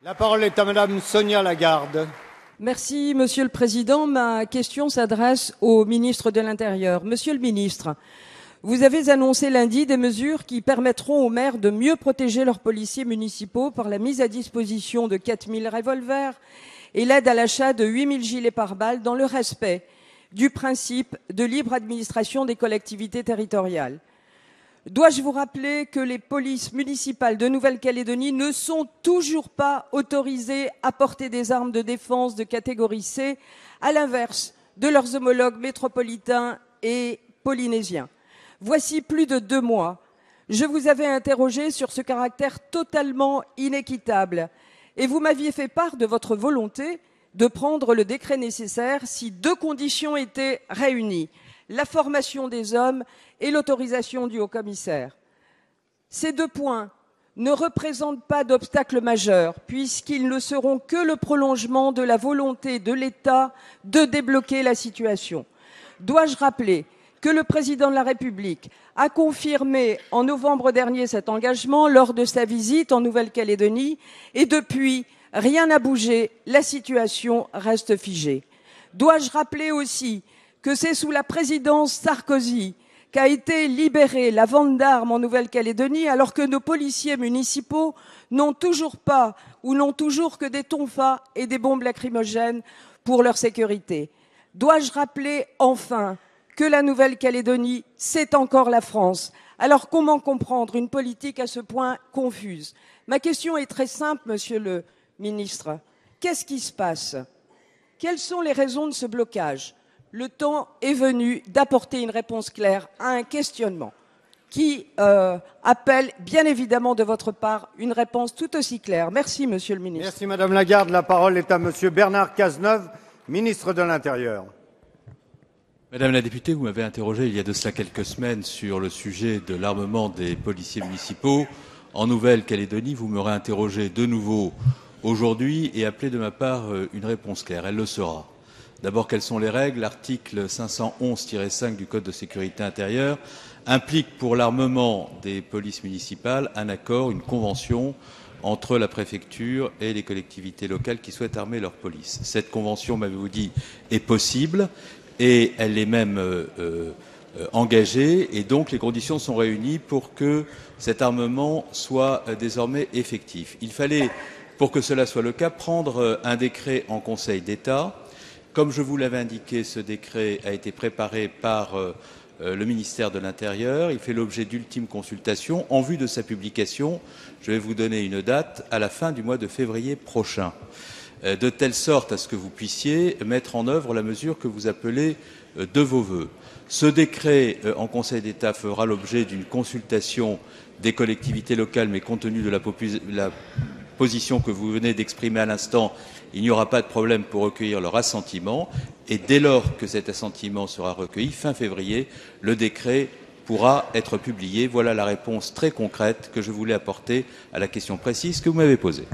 La parole est à Madame Sonia Lagarde. Merci, Monsieur le Président. Ma question s'adresse au ministre de l'Intérieur. Monsieur le ministre, vous avez annoncé lundi des mesures qui permettront aux maires de mieux protéger leurs policiers municipaux par la mise à disposition de 4000 revolvers et l'aide à l'achat de 8000 gilets pare-balles dans le respect du principe de libre administration des collectivités territoriales. Dois-je vous rappeler que les polices municipales de Nouvelle-Calédonie ne sont toujours pas autorisées à porter des armes de défense de catégorie C, à l'inverse de leurs homologues métropolitains et polynésiens. Voici plus de 2 mois, je vous avais interrogé sur ce caractère totalement inéquitable et vous m'aviez fait part de votre volonté de prendre le décret nécessaire si 2 conditions étaient réunies: la formation des hommes et l'autorisation du haut-commissaire. Ces 2 points ne représentent pas d'obstacle majeur, puisqu'ils ne seront que le prolongement de la volonté de l'État de débloquer la situation. Dois-je rappeler que le président de la République a confirmé en novembre dernier cet engagement lors de sa visite en Nouvelle-Calédonie et depuis, rien n'a bougé, la situation reste figée. Dois-je rappeler aussi que c'est sous la présidence Sarkozy qu'a été libérée la vente d'armes en Nouvelle-Calédonie, alors que nos policiers municipaux n'ont toujours pas ou n'ont toujours que des tonfas et des bombes lacrymogènes pour leur sécurité. Dois-je rappeler enfin que la Nouvelle-Calédonie, c'est encore la France? Alors comment comprendre une politique à ce point confuse? Ma question est très simple, Monsieur le ministre. Qu'est-ce qui se passe? Quelles sont les raisons de ce blocage? Le temps est venu d'apporter une réponse claire à un questionnement qui appelle bien évidemment de votre part une réponse tout aussi claire. Merci, Monsieur le ministre. Merci, Madame Lagarde. La parole est à Monsieur Bernard Cazeneuve, ministre de l'Intérieur. Madame la députée, vous m'avez interrogé il y a de cela quelques semaines sur le sujet de l'armement des policiers municipaux en Nouvelle-Calédonie. Vous me réinterrogez de nouveau aujourd'hui et appelez de ma part une réponse claire. Elle le sera. D'abord, quelles sont les règles? L'article 511-5 du Code de sécurité intérieure implique pour l'armement des polices municipales un accord, une convention entre la préfecture et les collectivités locales qui souhaitent armer leur police. Cette convention, m'avez-vous dit, est possible et elle est même engagée, et donc les conditions sont réunies pour que cet armement soit désormais effectif. Il fallait, pour que cela soit le cas, prendre un décret en Conseil d'État. Comme je vous l'avais indiqué, ce décret a été préparé par le ministère de l'Intérieur. Il fait l'objet d'ultimes consultations. En vue de sa publication, je vais vous donner une date à la fin du mois de février prochain, de telle sorte à ce que vous puissiez mettre en œuvre la mesure que vous appelez de vos vœux. Ce décret en Conseil d'État fera l'objet d'une consultation des collectivités locales, mais compte tenu de la position que vous venez d'exprimer à l'instant, il n'y aura pas de problème pour recueillir leur assentiment. Et dès lors que cet assentiment sera recueilli, fin février, le décret pourra être publié. Voilà la réponse très concrète que je voulais apporter à la question précise que vous m'avez posée.